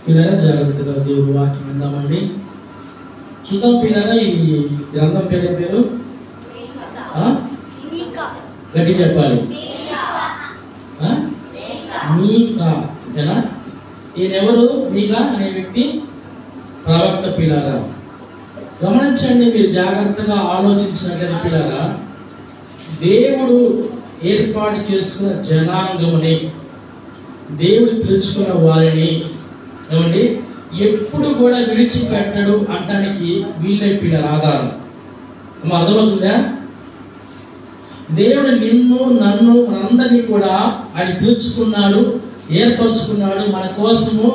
పిల్లరా జాగ్రత్తగా దేవుడు వాక్యం విందామండి. చూద్దాం పిల్లరా, ఈ గ్రంథం పేరు గట్టి చెప్పాలి. మీకా. ఓకేనా? ఈయనెవరు? మీకా అనే వ్యక్తి ప్రవక్త. పిల్లరా గమనించండి, మీరు జాగ్రత్తగా ఆలోచించినట్లయితే పిల్లరా, దేవుడు ఏర్పాటు చేసుకున్న జనాంగముని, దేవుడు పిలుచుకున్న వారిని ఏమండి ఎప్పుడు కూడా విడిచిపెట్టడు అంటానికి వీళ్ళే పిల్లల ఆధారం. అర్థమవుతుందా? దేవుడు నిన్ను నన్ను మనందరినీ కూడా ఆయన పిలుచుకున్నాడు, ఏర్పరచుకున్నాడు, మన కోసము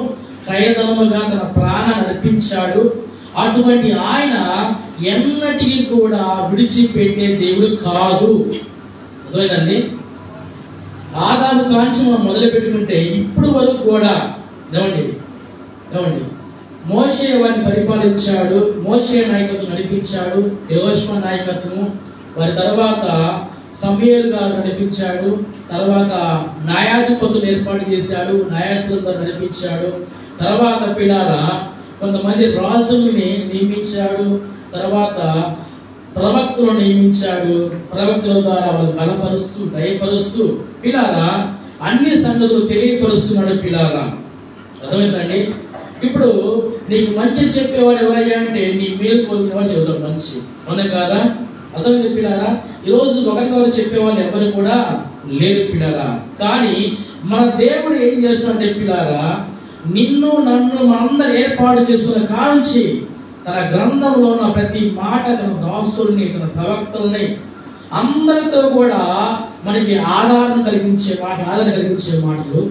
క్రయధనముగా తన ప్రాణాన్ని అర్పించాడు. అటువంటి ఆయన ఎన్నటికీ కూడా విడిచిపెట్టే దేవుడు కాదు. అర్థమైందండి? ఆదాము కాంచి మనం మొదలు పెట్టుకుంటే ఇప్పుడు వరకు కూడా ఏమండి మోషే వారిని పరిపాలించాడు, మోషే నాయకత్వం నడిపించాడు, యెహోషువ నాయకత్వం, వారి తర్వాత సమూయేలు గారు నడిపించాడు, తర్వాత న్యాయాధిపతులు ఏర్పాటు చేశాడు, న్యాయాధిపతులతో నడిపించాడు, తర్వాత పిల్లారా కొంతమంది రాజుల్ని నియమించాడు, తర్వాత ప్రవక్తలు నియమించాడు, ప్రవక్తల ద్వారా వాళ్ళు బలపరుస్తూ దయపరుస్తూ పిల్లారా అన్ని సంగతులు తెలియపరుస్తున్నాడు. పిల్లారా అర్థమైందండి? ఇప్పుడు నీకు మంచి చెప్పేవాడు ఎవరయ్యా అంటే నీ మేలు కోరుకునేవాడు చెబుతాడు మంచి, అవునా కాదా? అర్థమైంది పిల్లారా? ఈరోజు ఒకరికొకరు చెప్పేవాళ్ళు ఎవరు కూడా లేరు పిల్లారా. కానీ మన దేవుడు ఏం చేస్తున్నాడంటే పిల్లారా, నిన్ను నన్ను మనందరూ ఏర్పాటు చేసుకున్న కాంచి తన గ్రంథంలో ఉన్న ప్రతి మాట, తన దాసుల్ని, తన ప్రవక్తల్ని అందరితో కూడా మనకి ఆదరణ కలిగించే మాటలు,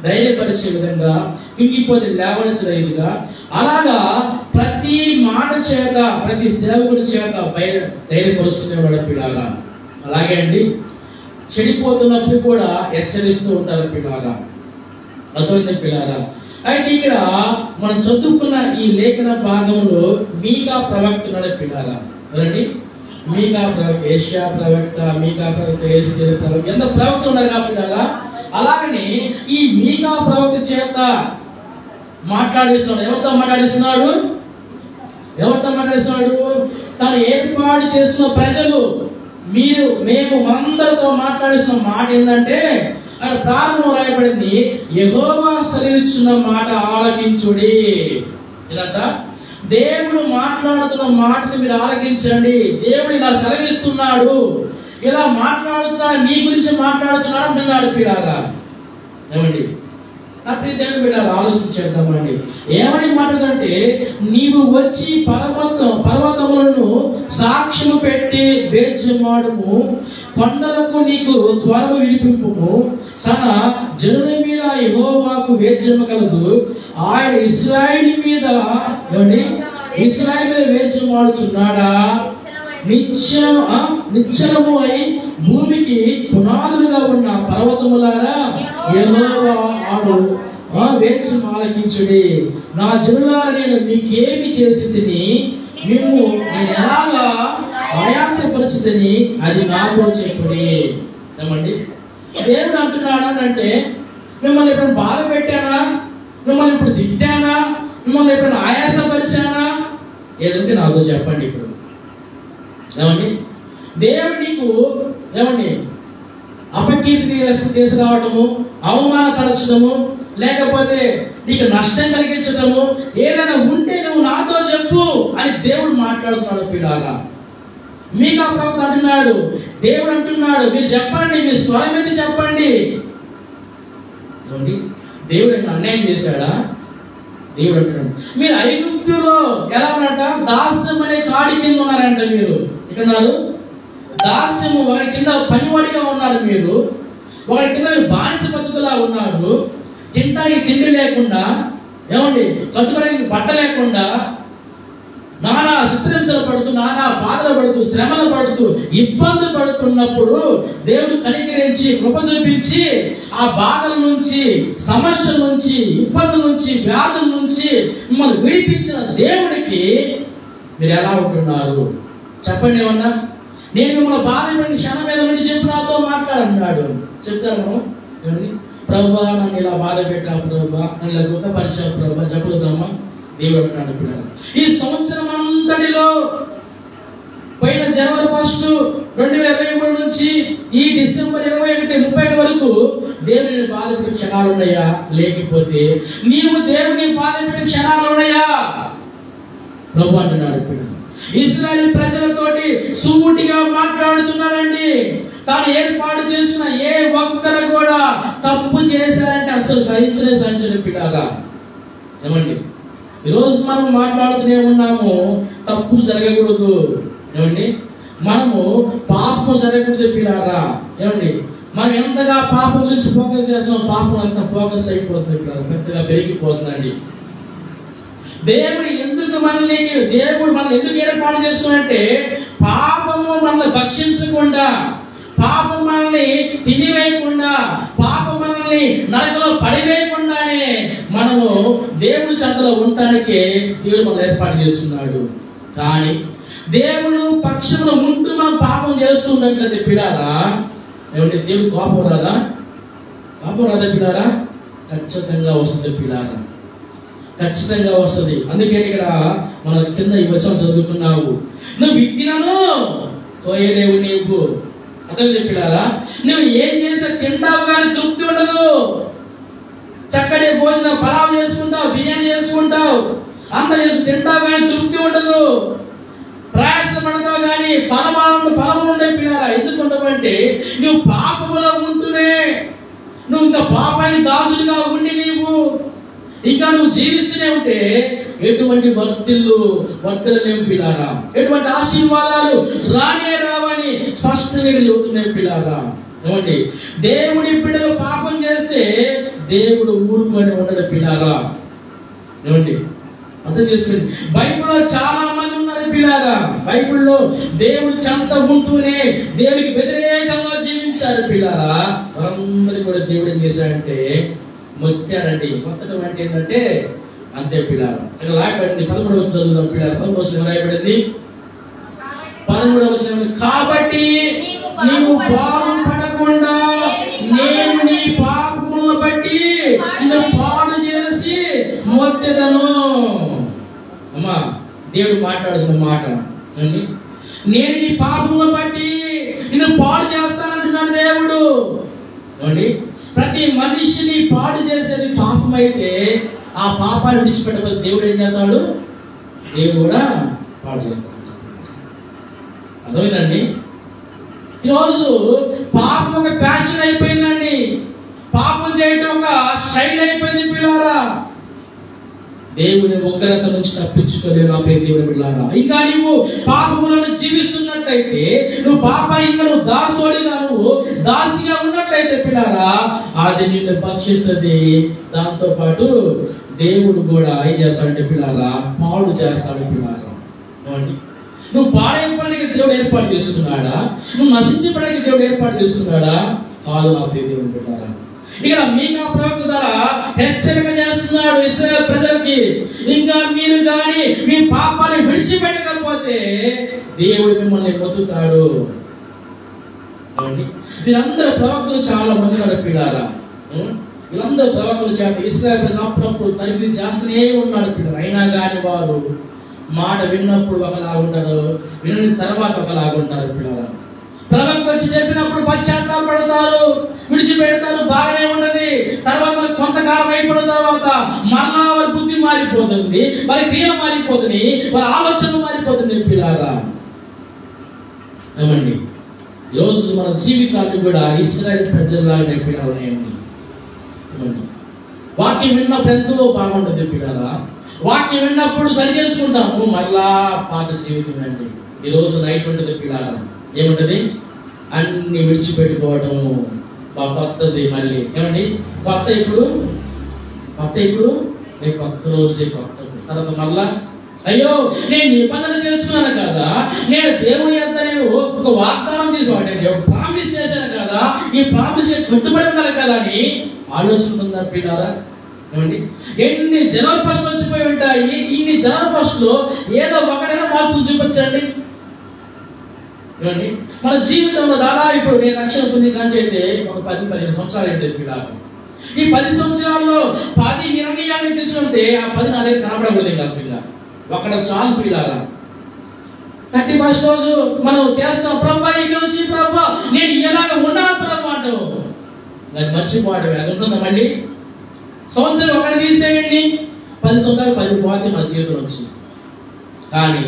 ధైర్యపరిచే విధంగా, కుంగిపోతే లేవనెత్తలేదుగా, అలాగా ప్రతి మాట చేత, ప్రతి సేవకుడి చేత ధైర్యపరుస్తున్నవాడు పిల్లారా. అలాగే అండి, చెడిపోతున్నప్పుడు కూడా హెచ్చరిస్తూ ఉంటారు పిల్లారా. అర్థమైంది పిల్లారా? అయితే ఇక్కడ మనం చదువుకున్న ఈ లేఖన భాగంలో మీకా ప్రవక్త ఉన్నాడు పిల్లారా. ఎవరండి? మీకా ప్రవక్త, ఏషియా ప్రవక్త, మీకా ప్రవక్త, యేసయ్య ప్రవక్త, ఎంత ప్రవక్త ఉన్నారు కాబట్టి అలాగని ఈ మీకా ప్రవక్త చేత మాట్లాడిస్తున్నాడు. ఎవరితో మాట్లాడిస్తున్నాడు? తను ఏర్పాటు చేస్తున్న ప్రజలు, మేము మనందరితో మాట్లాడిస్తున్న మాట ఏంటంటే, ఆయన ప్రారంభం రాయబడింది, యెహోవా సెలవిచ్చిన మాట ఆలకించుడి. ఇదంట దేవుడు మాట్లాడుతున్న మాటని మీరు ఆలకించండి. దేవుడు ఇలా సెలవిస్తున్నాడు, ఇలా మాట్లాడుతున్నాడు, నీ గురించి మాట్లాడుతున్నాడు అంటున్నాడు పిల్లారా. ఏమండి నా ప్రియ దేవుని బిడ్డలారా, ఆలోచించేద్దామండి. ఏమని మాట్లాడంటే, నీవు వచ్చి పర్వతములను సాక్ష్యము పెట్టి వేద్యమాడుము, కొండలకు నీకు స్వరము వినిపింపుము, తన జనుల మీద యెహోవాకు వేద్యము కలదు, ఆయన ఇశ్రాయేలు మీద వేద్యమాడుచున్నాడా? నిశ్చలము అయి భూమికి పునాదులుగా ఉన్న పర్వతములారా, యెహోవా వేచి ఆలకించుడి. నా జనులారా, నేను మీకేమి చేసి తిని నేను ఎలాగా ఆయాసపరచుదని అది నాతో చెప్పుడి. ఏమండి దేవుడు అంటున్నాడు అంటే, మిమ్మల్ని ఎప్పుడైనా బాధ పెట్టానా? మిమ్మల్ని ఇప్పుడు తిట్టానా? మిమ్మల్ని ఎప్పుడైనా ఆయాసపరిచానా? ఏదంటే నాతో చెప్పండి. ఇప్పుడు ఏమండి దేవుడు నీకు అపకీర్తి తీసుకురావటము, అవమానపరచడము, లేకపోతే నీకు నష్టం కలిగించడము ఏదైనా ఉంటే నువ్వు నాతో చెప్పు అని దేవుడు మాట్లాడుతున్నాడు పిల్లారా. మీకా ప్రవక్త అంటున్నాడు, దేవుడు అంటున్నాడు, మీరు చెప్పండి, మీ స్వరం ఎత్తి చెప్పండి. దేవుడు అన్యాయం చేశాడా? దేవుడు అంటున్నాడు, మీరు ఐగుప్తులో ఎలా ఉన్నారంట? దాస్యం అనే కాడి కింద ఉన్నారంట. మీరు ఇక్కడ దాస్యము, ఒకరి కింద పనివాడిగా ఉన్నారు. మీరు ఒకరి కింద బానిస బతుకులా ఉన్నారు. తింటానికి తిండి లేకుండా, కట్టుకోవడానికి బట్ట లేకుండా, నానా చిత్రహింసలు పడుతూ, నానా బాధలు పడుతూ, శ్రమలు పడుతూ, ఇబ్బంది పడుతున్నప్పుడు దేవుడు కనికరించి కృప చూపించి ఆ బాధల నుంచి, సమస్యల నుంచి, ఇబ్బందుల నుంచి, వ్యాధుల నుంచి మిమ్మల్ని విడిపించిన దేవుడికి మీరు ఎలా ఉంటున్నారు చెప్పండి. ఏమన్నా నేను మిమ్మల్ని బాధపడిన క్షణం మీద నుంచి చెప్పి నాతో మాట్లాడన్నాడు. చెప్తాను ప్రభువా నన్ను ఇలా బాధ పెట్టావు ప్రభువా, నన్ను ఇలా దుఃఖపరిచావు ప్రభువా చెప్పుదామా? దేవుడు అంటున్నాడు పిల్లలు, ఈ సంవత్సరం అంతటిలో పోయిన జనవరి 1 2023 నుంచి ఈ డిసెంబర్ 21-30 వరకు దేవుని బాధపెట్టే క్షణాలు ఉన్నాయా? లేకపోతే నీవు దేవుని బాధపెట్టే క్షణాలు ఉన్నాయా? ప్రభు అంటున్నాడు. ఇశ్రాయేలు ప్రజలతోటి సూటిగా మాట్లాడుతున్నాడండి. తాను ఏర్పాటు చేసిన ఏ ఒక్కరు కూడా తప్పు చేశారంటే అసలు సహించని పిల్లగా. ఏమండి, ఈరోజు మనం మాట్లాడుతూనే ఉన్నాము, తప్పు జరగకూడదు. ఏమండి, మనము పాపం జరగకూడదు పిల్లగా. ఏమండి, మనం ఎంతగా పాపం గురించి ఫోకస్ చేస్తున్నాం, పాపం అంత ఫోకస్ అయిపోతుంది పిల్లలు, పెద్దగా పెరిగిపోతుందండి. దేవుడు మనల్ని ఎందుకు ఏర్పాటు చేస్తున్నాడంటే పాపము మనల్ని భక్షించకుండా, పాపం మనల్ని తినివేయకుండా, పాపం మనల్ని నరకలో పడివేయకుండానే మనము దేవుడి చెంతలో ఉండటానికి దేవుడు మనల్ని ఏర్పాటు చేస్తున్నాడు. కానీ దేవుడు పక్షంలో ఉంటూ మనం పాపం చేస్తున్నట్లయితే పిల్లారా, ఏమంటే దేవుడు కోపం రాదా? కోపం రాదా పిల్లారా? ఖచ్చితంగా వస్తుంది పిల్లారా, ఖచ్చితంగా వస్తుంది. అందుకే ఇక్కడ మన కింద ఈ వచనం చదువుకున్నావు, నువ్వు విత్తినను తోయలేవు నీవు. అదే పిల్లారా, నువ్వు ఏం చేసినా తింటావు కానీ తృప్తి ఉండదు. చక్కటి భోజనం పలావ్ చేసుకుంటావు, బిర్యానీ చేసుకుంటావు, అంత చేసి తింటావు కానీ తృప్తి ఉండదు. ప్రయాసపడతావు కానీ ఫలము ఉండే పిల్లారా. ఎందుకు ఉండవంటే నువ్వు పాపములో ఉంటూనే, నువ్వు ఇంకా పాపానికి దాసుడిగా ఉండి నీవు ఇంకా నువ్వు జీవిస్తూనే ఉంటే ఎటువంటి వర్తిల్లేవు పిల్లారా, ఎటువంటి ఆశీర్వాదాలు రానే రావని స్పష్టంగా చెబుతున్నాయి పిల్లారా. ఏమండి, దేవుడి బిడ్డలు పాపం చేస్తే దేవుడు ఊరుకొని ఉండడు పిల్లారా. ఏమండి, అర్థం చేసుకోండి. బైబిల్లో చాలా మంది ఉన్నారు పిల్లారా, బైబిల్లో దేవుడు చెంత ఉంటూనే దేవుడికి వ్యతిరేకంగా జీవించారు పిల్లారా. వారందరూ కూడా దేవుడు ఏం చేశాడంటే మొత్తాడండి. మొత్తడం అంటే ఏంటంటే అంతే పిల్లారా. ఇక్కడ రాయబడింది 11వ చదువుదాం పిల్లారా. 11వ రాయబడింది 13వ. కాబట్టి నీవు బాగుపడకుండా నేను నీ పాపములను బట్టి నిన్ను పాడు చేసి మొత్తెదను. అమ్మా, దేవుడు మాట్లాడుతున్న మాట అండి, నేను నీ పాపములను బట్టి నిన్ను పాడు చేస్తానంటున్నాడు దేవుడు. చూడండి, ప్రతి మనిషిని పాడు చేసేది పాపం అయితే ఆ పాపాన్ని విడిచిపెట్టబోతే దేవుడు ఏం చేస్తాడు? దేవుడు కూడా పాడు చేస్తాడు. అర్థమైందండి? ఈరోజు పాపం ఒక ప్యాషన్ అయిపోయిందండి. పాపం చేయటం ఒక స్టైల్ అయిపోయింది పిల్లారా. దేవుని ఉగ్రత నుంచి తప్పించుకోలేదు నా పేరు దేవుని పిల్లారా. ఇంకా నీవు పాపములను జీవిస్తున్నట్లయితే, నువ్వు పాపానికి నువ్వు దాసోడిగా, నువ్వు దాసిగా ఉన్నట్లయితే పిల్లారా, అది నిన్ను భక్షిస్తుంది. దాంతో పాటు దేవుడు కూడా ఏం చేస్తాడంటే పిల్లారా, పాడు చేస్తాడు పిల్లారా. ఏమండి, నువ్వు పాడైపోవడానికి దేవుడు ఏర్పాటు చేస్తున్నాడా? నువ్వు నశించబడానికి దేవుడు ఏర్పాటు చేస్తున్నాడా? కాదు నా పేరు దేవుని పిల్లారా. ఇక్కడ మీకా ప్రవక్త ద్వారా హెచ్చరిక చేస్తున్నాడు ఇశ్రాయేలు ప్రజలకి, ఇంకా మీరు కానీ మీ పాపాన్ని విడిచిపెట్టకపోతే దేవుడు మిమ్మల్ని పొందుతాడు. వీళ్ళందరూ ప్రవక్తలు చాలా మంది పిల్లారా. వీళ్ళందరూ ప్రవక్తలు చేత ఇశ్రాయేలు ప్రజలు అప్పుడప్పుడు తనిఖీ చేస్తూనే ఉన్నాడు పిల్లలు. అయినా కానీ వారు మాట విన్నప్పుడు ఒకలా ఉంటారు, విన్న తర్వాత ఒకలాగుంటారు పిల్లలు. ప్రవక్త వచ్చి చెప్పినప్పుడు పశ్చాత్తాపడతారు, విడిచిపెడతారు, బాగానే ఉన్నది. తర్వాత కొంతకాలం అయిపోయిన తర్వాత మరలా వారి బుద్ధి మారిపోతుంది, వారి క్రియ మారిపోతుంది, వారి ఆలోచన మారిపోతుంది పిల్లారా. ఏమండి, ఈరోజు మన జీవితాన్ని కూడా ఇశ్రాయేలు ప్రజల్లాగా పిల్లలు. వాక్యం విన్నప్పుడు ఎంతో బాగుంటుంది పిల్లారా. వాక్యం విన్నప్పుడు సరి చేసుకుంటాము, మరలా పాత జీవితం అండి. ఈరోజు నైట్ ఉంటుంది పిల్లారా. ఏముంటది? అన్ని విడిచిపెట్టుకోవటము. కొత్తది మళ్ళీ. ఏమండి, కొత్త ఇప్పుడు రేపు కొత్త రోజే కొత్త. తర్వాత మళ్ళా అయ్యో నేను నిబంధన చేస్తున్నాను కదా, నేను దేవుని యొక్క నేను ఒక వాగ్దానం తీసుకోవాలి, ప్రామిస్ చేశాను కదా, ఈ ప్రామిస్ కట్టుబడి ఉండాలి కదా అని ఆలోచన ఉందా పిల్లారా? ఏమండి, ఎన్ని జనవరి 1 వచ్చిపోయి ఉంటాయి. ఇన్ని జనవరి 1 ఏదో ఒకటైనా మార్పులు చూపించండి. మన జీవితంలో దాదాపు ఇప్పుడు నేను రక్షణ పొంది కాంచి అయితే ఒక 10-15 సంవత్సరాలు ఏంటి పిల్లకు. ఈ 10 సంవత్సరాల్లో 10 నిర్ణయాన్ని తీసుకుంటే ఆ 10 నా దగ్గర కనపడకూడదు ఇంకా అసలు. ఒక్కడ చాలు పిల్లారా. 31st రోజు మనం చేస్తాం, ప్రభా ఇక నుంచి ప్రభా నేను ఎలాగ ఉండాలి ప్రభా అంటావు. దాన్ని మర్చిపోవడం అది ఉంటుందా మళ్ళీ? సంవత్సరం ఒకటి తీసేయండి, 10 సంవత్సరాలు 10 పోతే మన జీవితం వచ్చింది. కానీ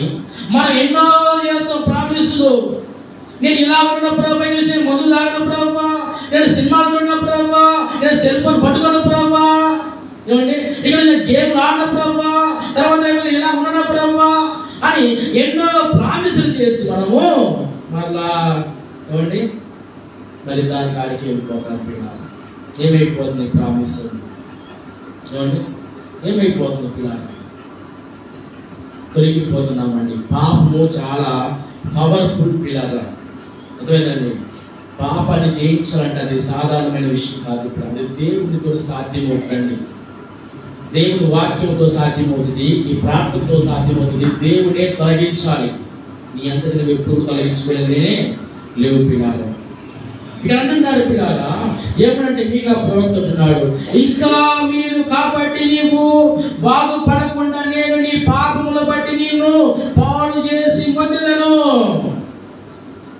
మనం ఎన్నో చేస్తాం ప్రామిసులు. నేను ఇలా ఉన్న ప్రభా, నేను మందు తాగిన ప్రభా, నేను సినిమాలు చూడిన ప్రభా, నేను సెల్ ఫోన్ పట్టుకున్న ప్రభా, ఏమండి ఇక్కడ నేను గేమ్లు ఆడిన ప్రభా, తర్వాత ఇలా ఉన్న ప్రభా అని ఎన్నో ప్రామిసులు చేసి మనము మళ్ళా ఏమండి మరి దాని కాడికి వెళ్ళిపోతాం. పిల్లలు ఏమైపోతుంది ప్రామిస్? ఏమండి ఏమైపోతుంది? పిల్లలు తొలగిపోతున్నామండి. పాపము చాలా పవర్ఫుల్ పిల్లల. అదేనండి, పాపాన్ని జయించాలంటే అది సాధారణమైన విషయం కాదు. అది దేవునితో సాధ్యమవుతుందండి, దేవుని వాక్యంతో సాధ్యమవుతుంది, ఈ ప్రార్థనతో సాధ్యమవుతుంది. దేవుడే తొలగించాలి. నీ అంతటి నువ్వు ఎప్పుడు తొలగించుకునే లేవు పిల్లలు. ఇక్కడ అంటున్నాడు పిల్లలా, ఏమనంటే మీకా ప్రవక్త అంటున్నాడు, ఇంకా మీరు కాబట్టి నీవు బాగుపడకుండా నేను నీ పాపముల బట్టి నిన్ను పాడు చేసి వదిలేను.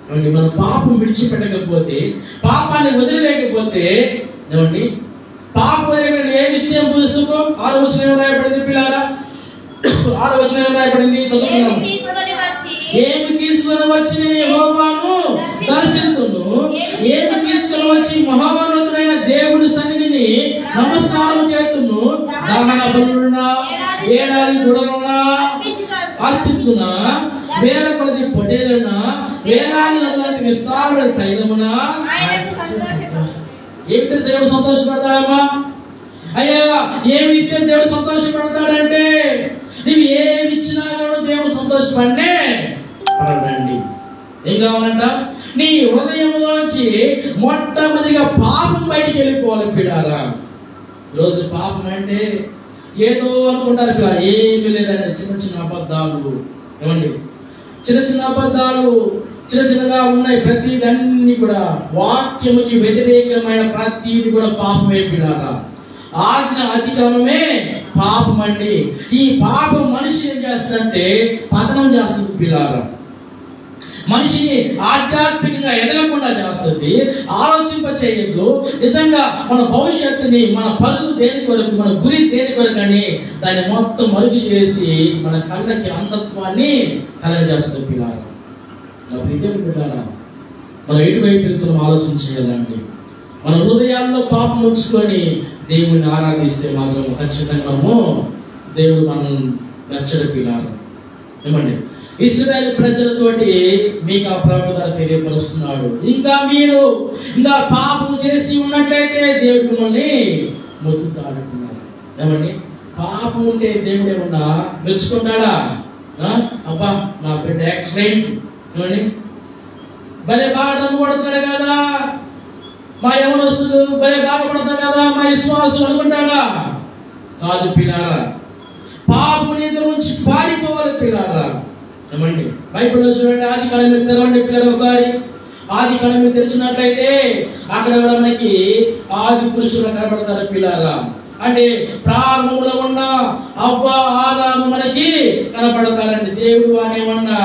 మనం పాపం విడిచిపెట్టకపోతే, పాపాన్ని వదిలేకపోతే, ఏమండి పాపం ఏమి ఇష్టం పులుసుకో 6వ వచనం రాయబడింది పిల్లారా. 6వ వచనం రాయబడింది, చదువుకున్నాము. ఏమి తీసుకుని వచ్చి నేను యెహోవాను దర్శింతును, ఏమి తీసుకుని వచ్చి మహోన్నతుడైన దేవుడి సన్నిధిని నమస్కారం చేతును, దహన బలులునా ఏడాది గుడలునా అర్పిస్తున్నా, వేల కొలది పొట్టేలునా, వేలాది నదులాంటి విస్తారమైన తైలమునా. ఏమిటి దేవుడు సంతోషపడతాడమ్మా? అయ్యా ఏమి ఇస్తే దేవుడు సంతోషపడతాడంటే, నువ్వు ఏమి ఇచ్చినా కూడా దేవుడు సంతోషపడే పడండి. ఏం కావాలంట? నీ హృదయంలోంచి మొట్టమొదటిగా పాపం బయటికి వెళ్ళిపోవాలి పిల్లారా. ఈరోజు పాపం అంటే ఏదో అనుకుంటారు పిల్లలు, ఏమీ లేదండి. చిన్న చిన్న అబద్ధాలు, ఏమండి చిన్న చిన్న అబద్ధాలు చిన్న చిన్నగా ఉన్నాయి. ప్రతిదన్నీ కూడా వాక్యముకి వ్యతిరేకమైన ప్రతిది కూడా పాపమే పిల్లారా. ఆజ్ఞ అతిక్రమమే పాపం అండి. ఈ పాపం మనిషి ఏం చేస్తుందంటే పతనం చేస్తుంది పిల్లారా. మనిషిని ఆధ్యాత్మికంగా ఎదగకుండా చేస్తుంది, ఆలోచింప చేయొద్దు. నిజంగా మన భవిష్యత్తుని, మన పరుగు దేని కొరకు, మన గురి దేని కొరకు అని దాన్ని మొత్తం మరుగు చేసి మన కళ్ళకి అంధత్వాన్ని కలగజేస్తుంది పిల్లారా. పిల్లారా, మనం ఎటువైపు వెళ్తున్నాం ఆలోచన చేయాలండి. మన హృదయాల్లో పాపం ఉంచుకొని దేవుని ఆరాధిస్తే మాత్రం ఖచ్చితంగా దేవుడు మనం నచ్చడు పిల్లారా. ఏమండి ఇశ్రాయేలు ప్రజలతోటి మీకు ఆ ప్రవక్త తెలియపరుస్తున్నాడు, ఇంకా మీరు ఇంకా పాపం చేసి ఉన్నట్లయితే దేవుడు మిమ్మల్ని మొత్తుతాడుతున్నారు. ఏమండి పాపం ఉంటే దేవుడు ఏమన్నా మెచ్చుకుంటాడా? అబ్బా నా బిడ్డ యాక్సిడెంట్, ఏమండి భలే బాగా పడుతున్నాడు కదా, మా యవనస్తులు భలే బాధపడతారు కదా, మా విశ్వాసం అనుకుంటాడా? కాదు పిల్లారా, పాపం నీతి నుంచి పారిపోవాలి పిల్లారా. ఏమండి బైబిల్లో చూడండి, ఆది కాలం మీద తెరవండి పిల్లలు ఒకసారి. ఆది కాలం మీద తెలిసినట్లయితే అక్కడ కూడా మనకి ఆది పురుషులు కనబడతారు పిల్లారా. అంటే ప్రారంభంలో ఉన్న అవ్వ ఆదాము మనకి కనబడతారండి. దేవుడు అనేమన్నా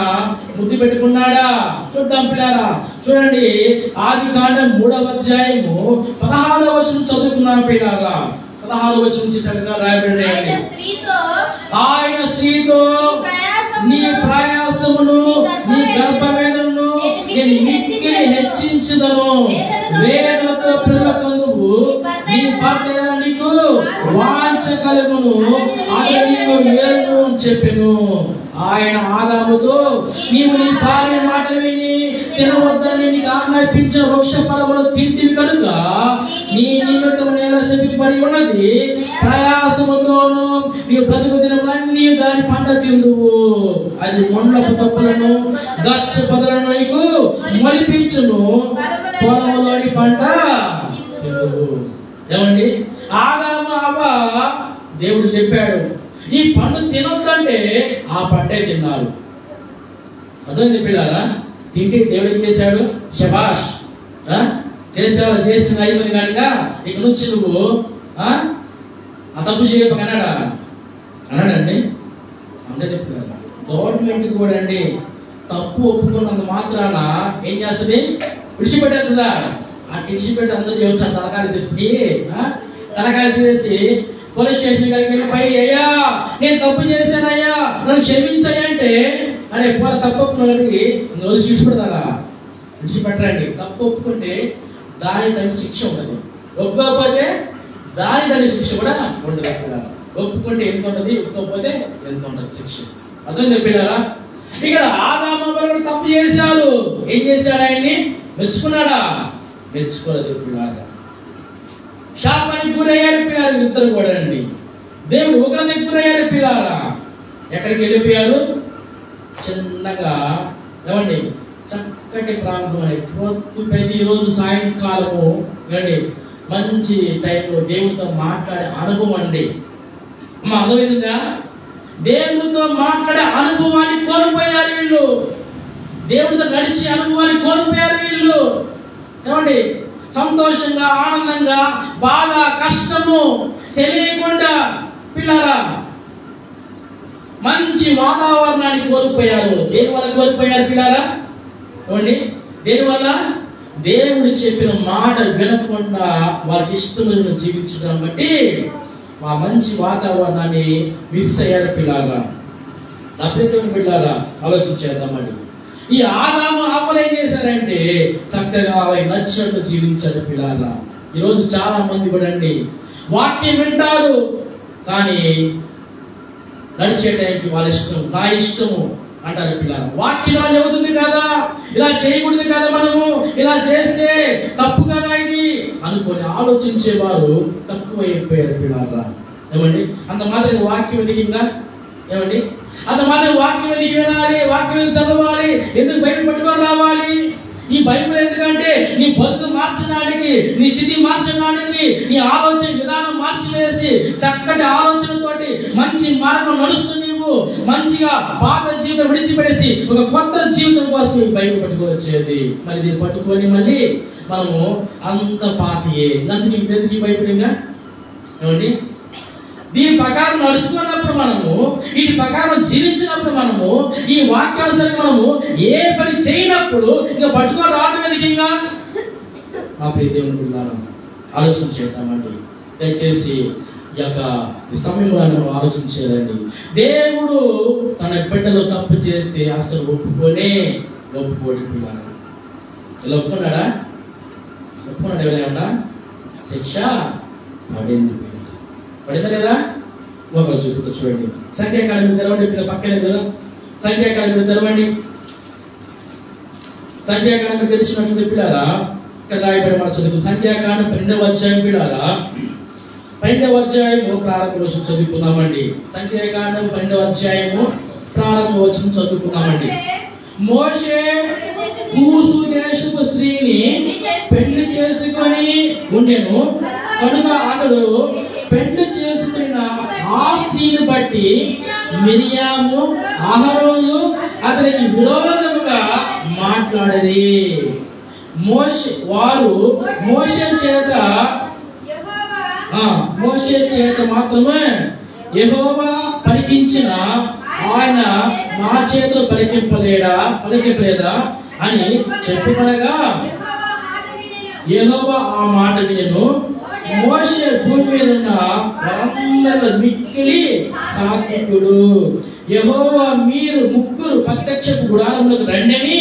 ముద్దు పెట్టుకున్నాడా? చూద్దాం పిల్లారా. చూడండి ఆది కాండం 3వ అధ్యాయము 16వ వచనం చదువుకున్నాం పిల్లారా. 16వ వచనం నుంచి చక్కగా రాయబడింది. ఆయన స్త్రీతో నీ ప్రయాసమును నీ గర్భవేదనను నేను మిక్కిలి హెచ్చించుదను, వేదనతో పిల్లకందువు, నీ భర్త నీకు వాంఛ కలుగును, అతడు నీకు ఏలును అని చెప్పెను. ఆయన ఆదాముతో నీవు నీ భార్య మాట విని తినవద్దని నీకు ఆజ్ఞాపించిన వృక్ష ఫలమును తింటివి కనుక నీ నిమిత్తం నేల శపిపడి ఉన్నది, ప్రయాసముతోను నీవు బ్రతుకు దినములన్నీ దాని పంట తిందువు, అది మొండపు తప్పులను గచ్చ పొదలను నీకు మరిపించును, పొలములోని పంట తిందువు. ఏమండి ఆదాము అవ్వ దేవుడు చెప్పాడు ఈ పండు తినొద్దంటే ఆ పంటే తిన్నారు. అర్థం చెప్పారా? తింటే దేవుడు ఏం చేశాడు? శబాష్ చేసిన అయిపోయింది కనుక ఇక నుంచి నువ్వు ఆ తప్పు చేయక అన్నాడండి. అంటే చెప్తున్నాను గవర్నమెంట్ కూడా అండి తప్పు ఒప్పుకున్నంత మాత్రాన ఏం చేస్తుంది, విడిచిపెట్టేస్తుందా? అటు విడిచిపెట్టి అందరూ చెబుతారు తలకాయలు తీసుకుని తలకాయలు తీసేసి పోలీస్ స్టేషన్ గారికి వెళ్ళి అయ్యా నేను తప్పు చేశానయ్యా నన్ను క్షమించాయంటే అరే పోల తప్పు ఒప్పుకున్నది రోజు విడిచిపెడతారా? విడిచిపెట్టరండి. తప్పు ఒప్పుకుంటే దాని తగిన శిక్ష ఉండదు, ఒప్పుకోకపోతే దాని శిక్ష కూడా ఉండదు. ఒప్పుకుంటే ఎంత ఉంటుంది, ఒప్పుకోకపోతే ఎంత ఉంటుంది శిక్ష. అర్థం చెప్పారా? ఇక్కడ ఆదాము అవ్వలు తప్పు చేశారు. ఏం చేశాడు? ఆయన్ని మెచ్చుకున్నాడా? మెచ్చుకోలేదు. పిల్లారా శాపానికి గురయ్యారు పిల్లలు ఇద్దరు కూడా అండి. దేవుడు ఉగ్రతకి గురయ్యారు పిల్లారా. ఎక్కడికి వెళ్ళిపోయారు? చిన్నగా ఏమండి చక్కటి ప్రాంతం అని ప్రతిరోజు సాయంకాలము అండి మంచి టైంలో దేవుడితో మాట్లాడే అనుభవం అండి. అమ్మ అర్థమవుతుందా? దేవుడితో మాట్లాడే అనుభవాన్ని కోల్పోయారు వీళ్ళు. దేవుడితో నడిచే అనుభవాన్ని కోల్పోయారు వీళ్ళు. ఏమండి సంతోషంగా ఆనందంగా బాధ కష్టము తెలియకుండా పిల్లరా మంచి వాతావరణాన్ని కోల్పోయారు. దేని వల్ల కోల్పోయారు పిల్లరా? ఏమండి దేని వల్ల? దేవుడు చెప్పిన మాట వినకుండా వారికి ఇష్టమైన జీవించడం బట్టి ఆ మంచి వాతావరణాన్ని మిస్ అయ్యారు పిల్లగా. నా ప్రియమైన పిల్లగా ఆలోచించేద్దామండి. ఈ ఆదాము అవ్వలు ఏం చేశారంటే చక్కగా అవి నచ్చినట్టు జీవించారు పిల్లగా. ఈరోజు చాలా మంది కూడా అండి వాక్యం వింటారు కానీ నడిచే టైంకి వాళ్ళ ఇష్టం, నా ఇష్టము అంటారు పిల్లలు. వాక్యం ఇలా చెబుతుంది కదా, ఇలా చేయకూడదు కదా, మనము ఇలా చేస్తే తప్పు కదా ఇది అనుకొని ఆలోచించేవారు తక్కువైపోయారు పిల్లలు. ఏమండి అంత మాత్రం వాక్యం ఎదిగిందా? ఏమండి అంత మాత్రం వాక్యం ఎదిగి వినాలి, వాక్యం చదవాలి, ఎందుకు బైబిల్ పట్టుకొని రావాలి? ఈ బైబిల్ ఎందుకంటే నీ బతుకు మార్చడానికి, నీ స్థితి మార్చడానికి, నీ ఆలోచన విధానం మార్చివేసి చక్కటి ఆలోచనతోటి మంచి మార్గం నడుస్తూ నీవు మంచిగా పాత జీవితం విడిచిపెట్టేసి ఒక కొత్త జీవితం కోసం ఈ బైబిల్ పట్టుకొని వచ్చేది. మరి దీన్ని పట్టుకొని మళ్ళీ మనము అంత పాతయే నన్ను వెతికి బైబిల్ ఇంకా ఏమండి దీని ప్రకారం నడుచుకున్నప్పుడు మనము, వీటి ప్రకారం జీవించినప్పుడు మనము, ఈ వాక్యానుసరంగా మనము ఏ పని చేయనప్పుడు ఇంకా పట్టుకొని రావడం ఎందుకు? ఇంకా నా ప్రియ దేవుని బిడ్డలారా ఆలోచన చేద్దామండి. దయచేసి ఈ యొక్క సమయంలో మనం ఆలోచన చేయాలండి. దేవుడు తన బిడ్డలో తప్పు చేస్తే అసలు ఒప్పుకోడి పిల్లారా. ఇలా ఒప్పుకున్నాడా? ఒప్పుకున్నాడు ఎవరైనా? శిక్ష పడింది. పడిందా లేదా? ఒకరు చూపుతూ చూడండి. సంఖ్యాకాలం మీద తెరవండి. ఇక్కడ పక్కనే కదా సంఖ్యాకాలం మీద తెరవండి. సంఖ్యాకాలం మీద తెలిసినట్టు పిల్లారా ఇక్కడ రాయబడి మన చదువు. సంఖ్యాకాలం 2వ అధ్యాయం పిల్లారా 2వ అధ్యాయము ప్రారంభ వచనం చదువుకున్నామండి. సంఖ్యాకాండం 2వ అధ్యాయము ప్రారంభ వచనం చదువుకున్నామండి. మోషే కూసు దేశపు స్త్రీని పెళ్లి చేసుకొని ఉండెను కనుక అతడు పెళ్లి చేసుకున్న ఆ స్త్రీని బట్టి మిరియాము అహరోను అతనికి విరోధముగా మాట్లాడేది. వారు మోషే చేత మాత్రమే యెహోవా పలికించిన ఆయన మా చేతులు పలికింపలేదా అని చెప్పుకొనగా యెహోవా ఆ మాట వినెను. మోషే భూమి మీద ఉన్న వారందరిలో మిక్కిలి సాత్వికుడు. యెహోవా మీరు ముగ్గురు ప్రత్యక్షపు గుడారములకు రండని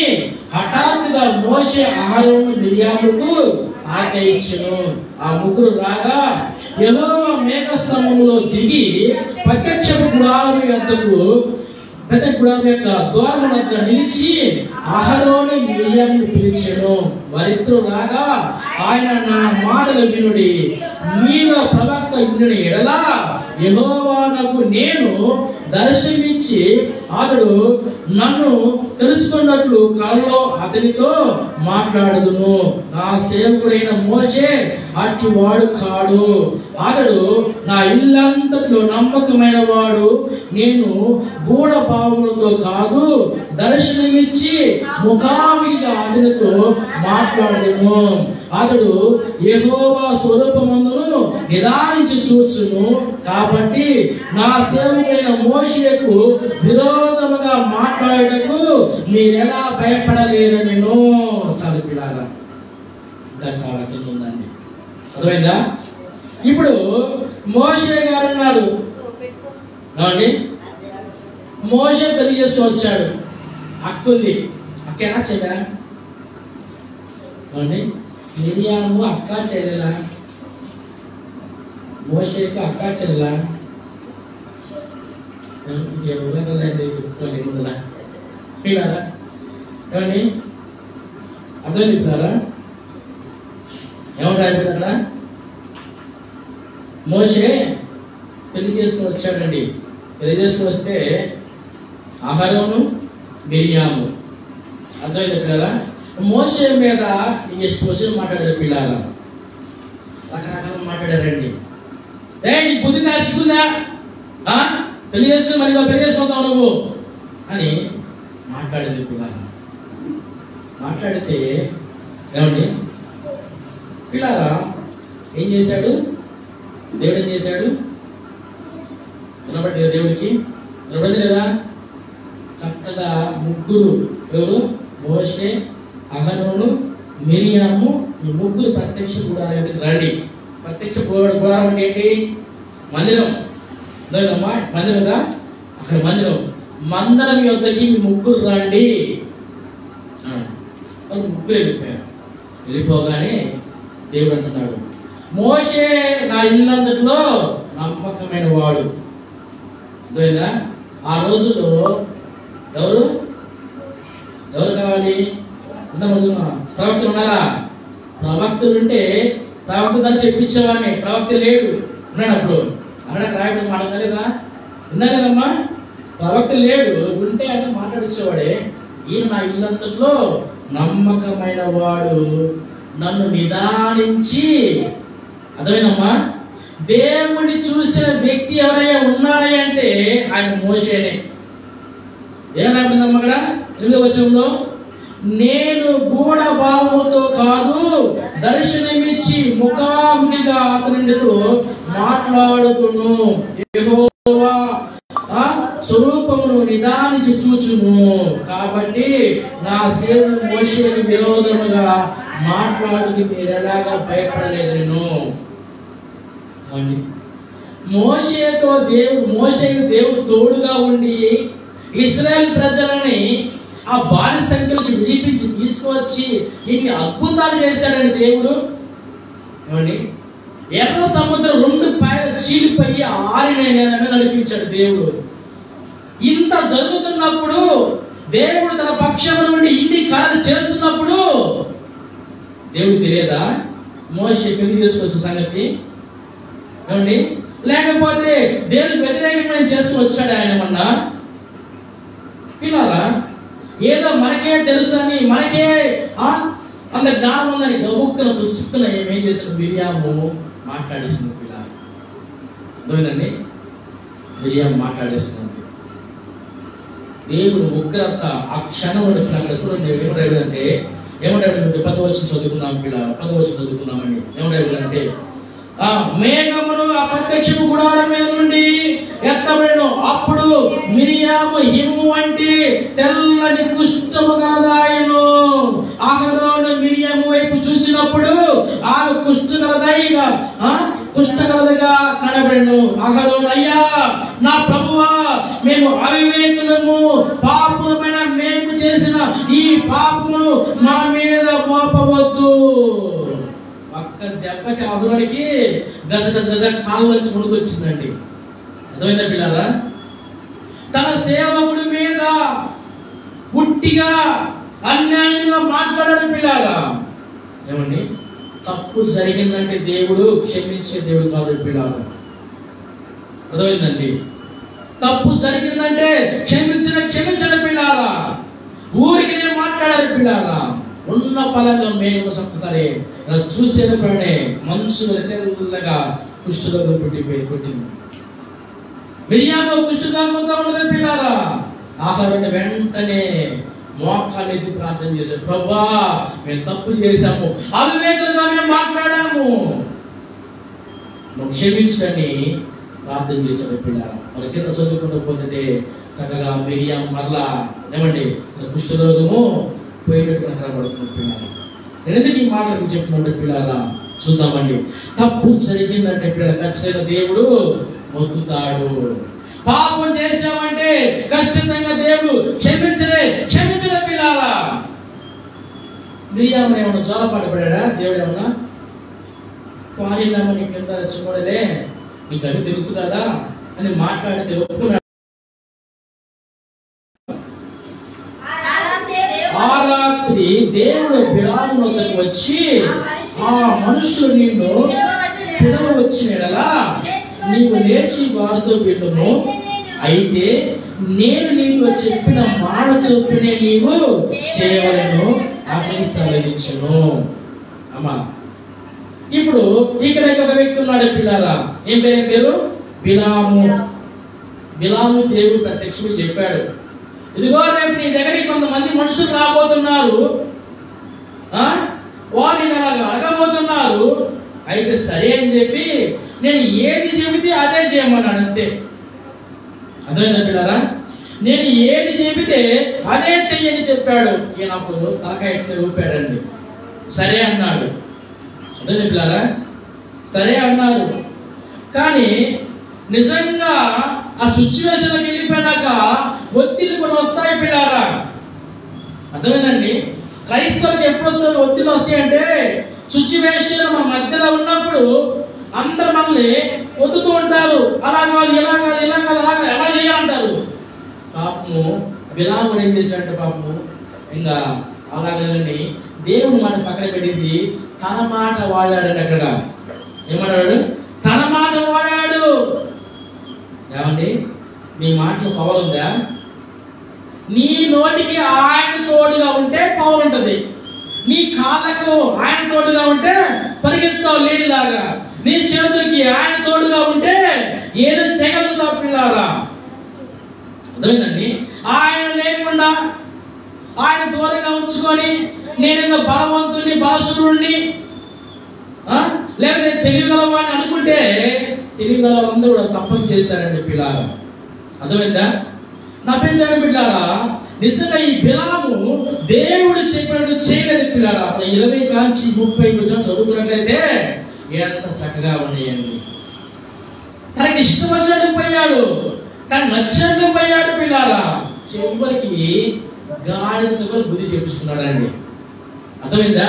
హఠాత్తుగా మోషే అహరోను మిరియాముకు ఆజ్ఞ ఇచ్చెను. ఆ ముగ్గురు రాగా యెహోవా మేఘస్తంభములో దిగి ప్రత్యక్షపు గుడారము యొద్దకు ప్రతి గుడారం యొక్క ద్వారము వద్ద నిలిచి అహరోను మిరియామును పిలిచెను. వారిద్దరూ రాగా ఆయన నా మాటలు వినుడి, మీలో ప్రవక్త వినుడి ఎడల యెహోవానకు నేను దర్శనమిచ్చి అతడు నన్ను తెలుసుకున్నట్లు కలలో అతనితో మాట్లాడుదును. నా సేవకుడైన మోషే అట్టి వాడు కాడు. అతడు నా ఇల్లంతట్లో నమ్మకమైన వాడు. నేను గూఢ భావములతో కాదు, దర్శనమిచ్చి ముఖాముఖిగా అతనితో మాట్లాడును. అతడు యెహోవా స్వరూపమందును నిదానించి చూచును. కాబట్టి నా సేవకుడైన మోషేకు విరోధముగా మాట్లాడటకు మీరెలా భయపడలేరనెను. చాలా పిల్లారా, ఇంకా చాలా కింద ఉందండి. అర్థమైందా? ఇప్పుడు మోషే గారు ఉన్నారు కావండి. మోషే పెళ్లి చేసుకుని వచ్చాడు. అక్కుంది. అక్కేనా చెల్లె కావండి. మిరియాము అక్క చెల్లెలా? మోషేకు అక్క చెల్లెలా? చెప్పుకోలేదా పిల్లారా? ఏమండి అర్థం చెప్తారా? ఏమంటారు అక్కడ? మోషే పెళ్లి చేసుకుని వచ్చాడండి. పెళ్లి చేసుకుని వస్తే అహరోను, మిరియాము. అర్థమైంది పిల్లరా? మోషే మీద ಎಷ್ಟು వచ్చిన మాట్లాడారు పిల్లరా? రకరకాల మాట్లాడారండి. నీ బుద్ధి దాచుకుందా? పెళ్లి చేసుకుని మరి పెళ్లి చేసుకుంటావు నువ్వు అని మాట్లాడింది పిల్లరా. మాట్లాడితే ఏమండి పిల్లరా ఏం చేశాడు దేవుడు? ఏం చేశాడు? వినబడి దేవుడికి వినబడింది లేదా? చక్కగా ముగ్గురు, ఎవరు? మోషే, అహరోను, మిరియాము, ఈ ముగ్గురు ప్రత్యక్ష గుడారానికి రండి. ప్రత్యక్ష గుడారం అంటే ఏంటి? మందిరం. మందిరంగా అక్కడ మందిరం. మందిరం యొద్దకి మీ ముగ్గురు రండి. ముగ్గురు వెళ్ళిపోయారు. వెళ్ళిపోగానే దేవుడు అంటున్నాడు, మోషే నా ఇల్లంతట్లో నమ్మకమైన వాడు. అర్థమైందా? ఆ రోజుల్లో ఎవరు కావాలి? ప్రవక్తలు ఉన్నారా? ప్రవక్తులు ఉంటే ప్రవక్త గారు చెప్పించేవాడిని. ప్రవక్త లేడు, ఉన్నాడు. అప్పుడు అక్కడ రాయడం మాట్లాడలేదా? ఉన్నా కదమ్మా? ప్రవక్త లేడు, ఉంటే ఆయన మాట్లాడించేవాడే. ఈయన నా ఇల్లంతట్లో నమ్మకమైన వాడు, నన్ను నిదానించి. అర్థమైనమ్మా? దేవుడిని చూసిన వ్యక్తి ఎవరైనా ఉన్నారా అంటే ఆయన మోషేనే. ఏమన్నా అక్కడ 8వ వచనంలో, నేను గూఢ భావముతో కాదు, దర్శనమిచ్చి ముఖాముఖిగా అతనితో మాట్లాడుతును. యెహోవా స్వరూపమును నిదానించి చూచును. కాబట్టి నా సేవకుడు మోషేకు విరోధముగా మాట్లాడుతూ మీరు ఎలాగా భయపడలేదు. మోషేకు దేవుడు తోడుగా ఉండి ఇశ్రాయేలు ప్రజలని ఆ బానిసంఖ్య నుంచి విడిపించి తీసుకువచ్చి ఇన్ని అద్భుతాలు చేశాడని దేవుడు. ఏమండి? ఎర్ర సముద్రం 2 పాయలు చీలిపోయి ఆరిన నేల మీద నడిపించాడు దేవుడు. ఇంత జరుగుతున్నప్పుడు, దేవుడు తన పక్షం నుండి ఇన్ని కార్యాలు చేస్తున్నప్పుడు దేవుడు తెలియదా మోషే పెళ్లి చేసుకొచ్చే సంగతి? ఏమండి? లేకపోతే దేవుడికి వ్యతిరేకంగా చేసుకుని వచ్చాడు ఆయన ఏమన్నా? పిల్లారా, ఏదో మనకే తెలుసు అని, మనకే అంత జ్ఞానం ఉందని గబుక్కున దుస్తున్న ఏమేం చేసిన మిరియాము మాట్లాడేసింది. పిల్లలు అర్థమైందండి? మిరియాము మాట్లాడేస్తుంది. దేవుడు ఉగ్రత ఆ క్షణం అక్కడ చూడండి. ఏమంటే 10వ వచనం చదువుకున్నాం పిల్లలు. 10వ వచనం చదువుకున్నామండి. ఏమంటే మేఘమును అప్రత్యక్షపు గుడారం మీద నుండి ఎత్తబడెను. అప్పుడు మిరియాము హిమము వంటి తెల్లని కుష్ఠము గలదాయను. అహరోను మిరియాము వైపు చూసినప్పుడు ఆమె కుష్ఠగలదిగా కనబడెను. అహరోను, అయ్యా నా ప్రభువా, మేము అవివేకులము, పాపులమైన మేము చేసిన ఈ పాపమును మా మీద మోపవద్దు. ఒక్క దెబ్బకి అహరోనుకి గజ కాళ్ళు వచ్చి మునుకొచ్చిందండి. అర్థమైందా పిల్లరా? తన సేవకుడి మీద పుట్టిగా అన్యాయంగా మాట్లాడారు పిల్లరా. ఏమండి? తప్పు జరిగిందంటే దేవుడు క్షమించే దేవుడు కాదు పిల్లలు. అర్థమైందండి? తప్పు జరిగిందంటే క్షమించడం పిల్లారా. ఊరికి నేను మాట్లాడారు పిల్లారా. ఉన్న పలంగా మేము ఒక్కసారి చూసేటప్పుడే మనుషులు తెల్లగా కుష్ఠరోగం పుట్టింది. మిరియాము కుష్ఠరోగంతో ఉన్నది పిల్లారా. ఆహారం వెంటనే మోకాలేసి ప్రార్థన చేశారు, ప్రభువా మేము తప్పు చేశాము, అవివేకులుగా మేము మాట్లాడాము, నువ్వు క్షమించని ప్రార్థన చేశారు పిల్లారా. మరి కింద చదువుకుంటూ పోతే చక్కగా మిరియాము మరలా ఏమండి కుష్ఠరోగము పోయేటట్టు కనబడుతుంది పిల్లారా. నేను ఎందుకు ఈ మాటలు చెప్తున్నాడు పిల్లారా? చూద్దామండి. తప్పు జరిగిందంటే పిల్లలు ఖచ్చితంగా దేవుడు మొత్తుతాడు. పాపం చేసామంటే ఖచ్చితంగా దేవుడు క్షమించలే పిల్లారా. మిరియాము ఏమన్నా జోలపాట పడా? దేవుడు ఏమన్నా పాలినామని కింద చూడలే, నీకు అవి తెలుసు కదా అని మాట్లాడితే ఒప్పుకున్నాడు. ఆ రాత్రి దేవుడు బిలాము వద్దకు వచ్చి, ఆ మనుషులు నిన్ను పిలవచ్చినలా నీవు లేచి వారితో వెళ్ళుము, అయితే నేను నీకు చెప్పిన మాట చొప్పునే నీవు చేయవలను అతని సెలవిచ్చును. అమ్మా, ఇప్పుడు ఇక్కడ ఒక వ్యక్తి ఉన్నాడు పిల్లారా. ఏం పేరు? బిలాము. బిలాము దేవుడు ప్రత్యక్షుడు చెప్పాడు, ఇదిగో రేపు నీ దగ్గరికి కొంతమంది మనుషులు రాబోతున్నారు, వారిని అలాగా అడగబోతున్నారు, అయితే సరే అని చెప్పి నేను ఏది చెబితే అదే చేయమన్నాడు. అంతే. అర్థమైందా పిల్లారా? నేను ఏది చెబితే అదే చెయ్యని చెప్పాడు. ఈయన అప్పుడు తలకాయ ఊపాడండి. సరే అన్నాడు. అదే పిల్లారా, సరే అన్నారు. కానీ నిజంగా ఆ సిచ్యువేషన్కి వెళ్ళిపోయినాక ఒత్తిడి కూడా వస్తాయి పిల్లారా. అర్థమైందండి? క్రైస్తవులకు ఎప్పుడు ఒత్తిడి వస్తాయంటే సిచ్యువేషన్ మన మధ్యలో ఉన్నప్పుడు అందరు మనల్ని ఒత్తుతూ ఉంటారు. అలా కాదు, ఇలా కాదు, ఇలా కాదు, అలా ఎలా చేయాలంటారు. పాపము బిలాము ఏం చేశాడంటే పాపము ఇంకా అలాగని దేవుని మాట పక్కన పెట్టింది, తన మాట వాడాడు. అక్కడ ఏమన్నాడు? తన మాట వాడాడు. ఏమండి, మీ మాటలో పవర్ ఉందా? నీ నోటికి ఆయన తోడుగా ఉంటే పవర్ ఉంటుంది. నీ కాళ్ళకు ఆయన తోడుగా ఉంటే పరిగెత్తావు లేడిలాగా. నీ చేతులకి ఆయన తోడుగా ఉంటే ఏదో చేయగలుగుతావు పిల్లారా. అర్థమైందండి? ఆయన లేకుండా ఆయన దూరంగా ఉంచుకొని నేనేదో బలవంతుడిని, బలసురుడిని, లేకపోతే తెలియగలవాడిని అనుకుంటే తెలియగలవాళ్ళందరూ కూడా తపస్సు చేశారండి పిల్లారా. అర్థమైందా? నా పెద్ద పిల్లారా, నిజంగా ఈ బిలాము దేవుడు చెప్పినట్టు చేయలేదు పిల్లారా. 20 కాంచి 30 కొంచెం చదువుకున్నట్లయితే ఎంత చక్కగా ఉన్నాయండి. తనకి ఇష్టం వచ్చినట్టు పోయాడు, కానీ నచ్చినట్టు పోయాడు పిల్లారా. చివరికి గాడిదతో కూడా బుద్ధి చెప్పించుకున్నాడండి. అర్థమైందా?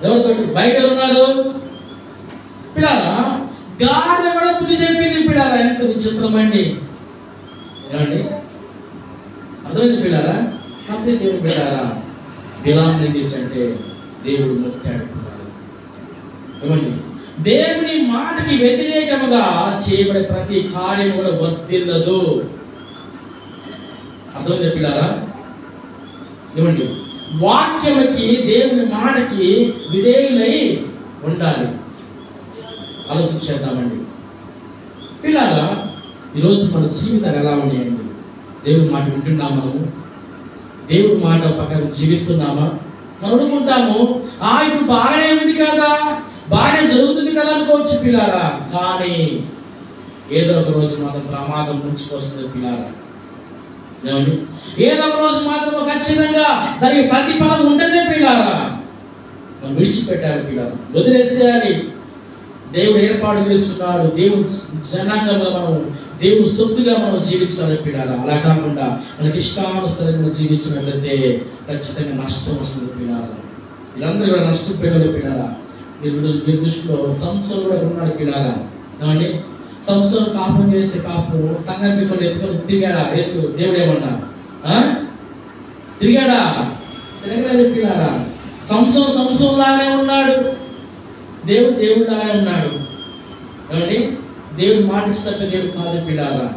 ఎవరితో? బయట ఉన్నారు పిల్లారా. గాడిద కూడా బుద్ధి చెప్పింది పిల్లారా. ఎంత విచిత్రమండి. ఏమండి? అర్థమైంది పిల్లారా? అప్పుడే దేవుడు పిల్లారా బిలాము ఏం చేశాడంటే దేవుడు మొక్కాడు పిల్లారా. ఏమండి? దేవుని మాటకి వ్యతిరేకముగా చేయబడే ప్రతి కార్యం కూడా వర్తిల్లదు. అర్థమైంది పిల్లారా? ఏమండి? వాక్యముకి దేవుని మాటకి విధేయులై ఉండాలి. ఆలోచించేద్దామండి పిల్లారా. ఈరోజు మన జీవితాలు ఎలా ఉన్నాయండి? దేవుడి మాట వింటున్నామా? మనము దేవుడి మాట ప్రకారం జీవిస్తున్నామా? మనం అనుకుంటాము, ఇప్పుడు బాగానే ఉంది కదా, బాగానే జరుగుతుంది కదా అనుకోవచ్చు పిల్లారా. కానీ ఏదో ఒక రోజు మాత్రం ప్రమాదం ముంచుకొస్తుంది పిల్లారా. ఏమండి? ఏదో ఒక రోజు మాత్రం ఖచ్చితంగా దానికి ప్రతిఫలం ఉండదే పిల్లారా. మనం విడిచిపెట్టాలి పిల్లారా, వదిలేసేయాలి. దేవుడు ఏర్పాటు చేసుకున్నాడు. దేవుడు జనాంగంగా మనం దేవుడు సొత్తుగా మనం జీవించాలి పిల్లారా. అలా కాకుండా మనకి ఇష్టానుసరంగా జీవించినట్లయితే ఖచ్చితంగా నష్టం వస్తుంది పిల్లారా. వీళ్ళందరూ కూడా నష్టపోయిన పిల్లారా. మీరు దృష్టిలో సంస్థలు కూడా ఉన్నాడు పిల్లారా. ఏమండి? సంస్థలు పాపం చేస్తే పాపం సంఘాన్ని కొన్ని ఎత్తుకొని తిరిగాడా యేసు? దేవుడు ఏమన్నా తిరిగాడా? తిరగలేదు పిల్లారా. సంస్థలానే ఉన్నాడు. దేవుడు లాగానే ఉన్నాడు. ఏమండి? దేవుడు మాట ఇచ్చినట్టు దేవుడు కాదు పిల్లారా.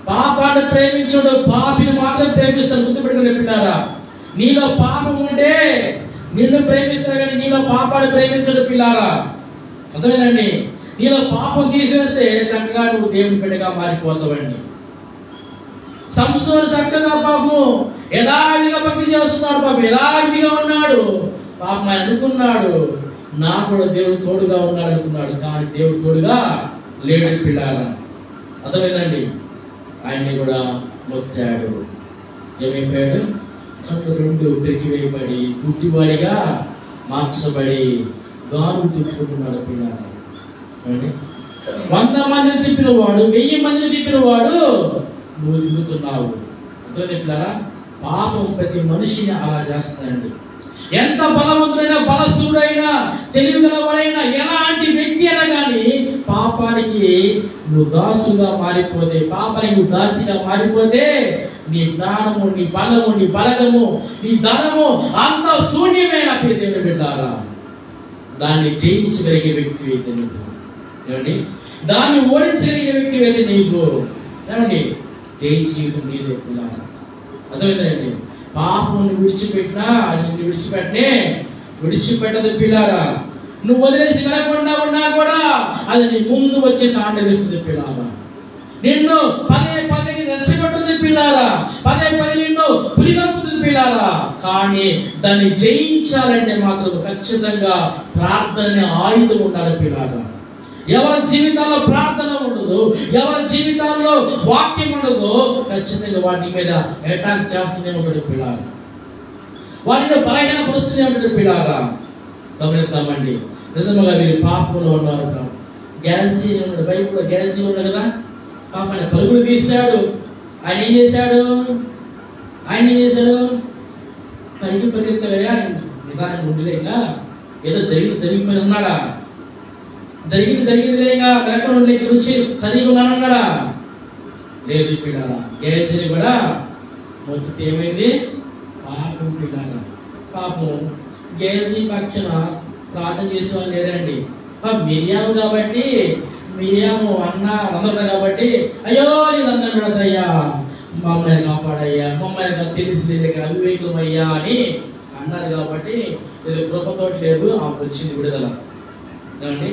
పాపాన్ని ప్రేమించడు, పాపిని మాత్రం ప్రేమిస్తాడు. గుర్తుపెట్టుకుని పిల్లారా, నీలో పాపం ఉంటే నిన్ను ప్రేమిస్తాడు కానీ నీలో పాపాన్ని ప్రేమించడు పిల్లారా. అర్థమేనండి? నీలో పాపం తీసేస్తే చక్కగా నువ్వు దేవుని బిడ్డగా మారిపోతావండి. సంస్థలు చక్కగా పాపం యథావిధిగా భక్తి చేస్తున్నాడు, పాపం యథావిధిగా ఉన్నాడు. పాపం ఆయన అనుకున్నాడు నాకు కూడా దేవుడు తోడుగా ఉన్నాడు అనుకున్నాడు, కానీ దేవుడు తోడుగా లేడు పిల్లారా. అర్థమైందండి? ఆయన్ని కూడా మొత్తాడు. ఏమైపోయాడు? కళ్ళు రెండు పెరిగివేయబడి గుడ్డివాడిగా మార్చబడి గాను తిప్పుకుంటున్నాడు పిల్లారా. 100 మందిని తిప్పిన వాడు 1000 మందిని తిప్పిన వాడు నువ్వు తిరుగుతున్నావు. అర్థమైంది పిల్లారా? పాపం ప్రతి మనిషిని అలా చేస్తాడండి. ఎంత బలవంతుడైనా, బలస్తుడైనా, తెలివిగలవాడైనా, ఎలాంటి వ్యక్తి అయినా కానీ పాపానికి నువ్వు దాసుగా మారిపోతే, పాపానికి నువ్వు దాసిగా మారిపోతే నీ జ్ఞానము, నీ బలము, నీ బలగము, నీ ధనము అంత శూన్యమైన దేవుని బిడ్డలారా. దాన్ని జయించగలిగే వ్యక్తి అయితే నీకు, ఏమండి, దాన్ని ఓడించగలిగే వ్యక్తి అయితే నీకు, ఏమండి, జై జీవితం నీదే పిల్లారా. అర్థమైందండి? పాపం విడిచిపెట్టినా అది విడిచిపెట్టదు పిల్లారా. నువ్వు వదిలేసి వెళ్ళకుండా ఉన్నా కూడా అది నీ ముందు వచ్చి తాండవిస్తుంది పిల్లారా. నిన్ను పదే పదే రెచ్చగొట్టుతుంది పిల్లారా, పదే పదే నిన్ను పురిగొల్పుతుంది పిల్లారా. కానీ దాన్ని జయించాలంటే మాత్రం ఖచ్చితంగా ప్రార్థన ఆయుధం ఉండాలి పిల్లారా. ఎవరి జీవితాల్లో ప్రార్థన ఉండదు, ఎవరి జీవితాల్లో వాక్యం ఉండదు, ఖచ్చితంగా వాటి మీద అటాక్ చేస్తూనే ఉంటాడు పిల్లారా. వాటిని బలహీన పరుస్తూనే ఉంటాడు పిల్లారా. గమనిద్దామండి, నిజంగా వీరు పాపంలో ఉన్నారు. గ్యాసీ ఉన్నాడు, బైబిల్లో గ్యాసీ ఉన్నాడు కదా, పాప ఆయన పరుగులు తీశాడు. ఆయన ఏం చేశాడు? పైకి పరిగెత్తగా నిదానం ఉండలేక ఏదో జరిగిపోయి ఉన్నాడా? జరిగింది లేక వెనక రుచి సరిగా ఉన్నానన్నాడా? లేదు పిల్లారా. గ్యాసీని కూడా మొత్తం ఏమైంది? పాపం పిల్లారా. పాపం గ్యాసీ పక్షన ప్రార్థన చేసేవాళ్ళు లేరండి. మిరియాము కాబట్టి, మిరియాము అన్న అందరు కాబట్టి అయ్యో ఇది అన్నం పెడతాయ్యా, మమ్మల్ని కాపాడయ్యా, మమ్మల్ని తెలిసింది లేక అవివేకం అయ్యా అని అన్నారు కాబట్టి ఇది కృపతోటి లేదు, ఆమె వచ్చింది విడుదల. ఏమండి?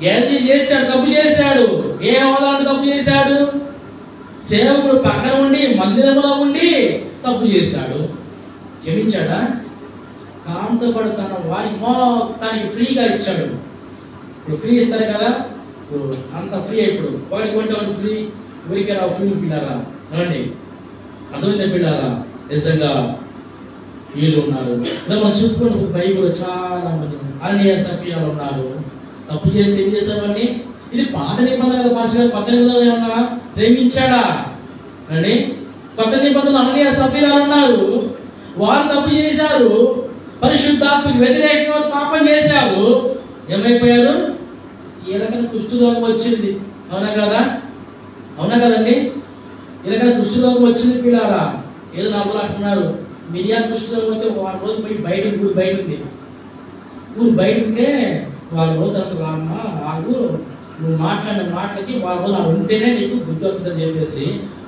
గ్యాసీ చేశాడు, తప్పు చేశాడు. ఏ హోదాను తప్పు చేశాడు? సేవకుడు పక్కన ఉండి, మందిరంలో ఉండి తప్పు చేశాడు. క్షమించాడా? కాంతపడు తన వారి మొత్తానికి ఫ్రీగా ఇచ్చాడు. ఇప్పుడు ఫ్రీ ఇస్తారు కదా, అంత ఫ్రీ. ఇప్పుడు వాడికి కొంటే ఫ్రీ, ఊరికే రావు ఫ్రీ పిల్లారా. ఏమండి? అర్థమైంది పిల్లారా? నిజంగా వీళ్ళు ఉన్నారు. మనం చెప్పుకున్న బైబిల్ చాలా మంది అననీయ సఫీరాలు ఉన్నారు. తప్పు చేస్తే ఏం చేశామని? ఇది పాత నిబంధన కదా పాస్ గారు. కొత్త నిబంధనలు ఏమన్నా ప్రేమించాడా అని? కొత్త నిబంధనలు అననీయ సఫీరాలు ఉన్నారు. వారు తప్పు చేశారు, పరిశుద్ధాత్మకు వ్యతిరేకంగా పాపం చేశారు. ఏమైపోయారు? వీళ్ళకన్నా కుష్ఠరోగం వచ్చింది. అవునా కదా? అవునా కదండి? వీళ్ళకన్నా కుష్ఠరోగం వచ్చింది పిల్లారా. ఏదో నా ఊరు అంటున్నారు, మిరియా కుష్ఠరోగం అయితే 1 రోజు పోయి ఊరు బయట ఉంది. ఊరు బయట ఉంటే 1 రోజు తర్వాత రామ్మా ఆగు, నువ్వు మాట్లాడిన మాటలకి 1 రోజు అలా ఉంటేనే నీకు బుద్ధి వస్తుందని చెప్పేసి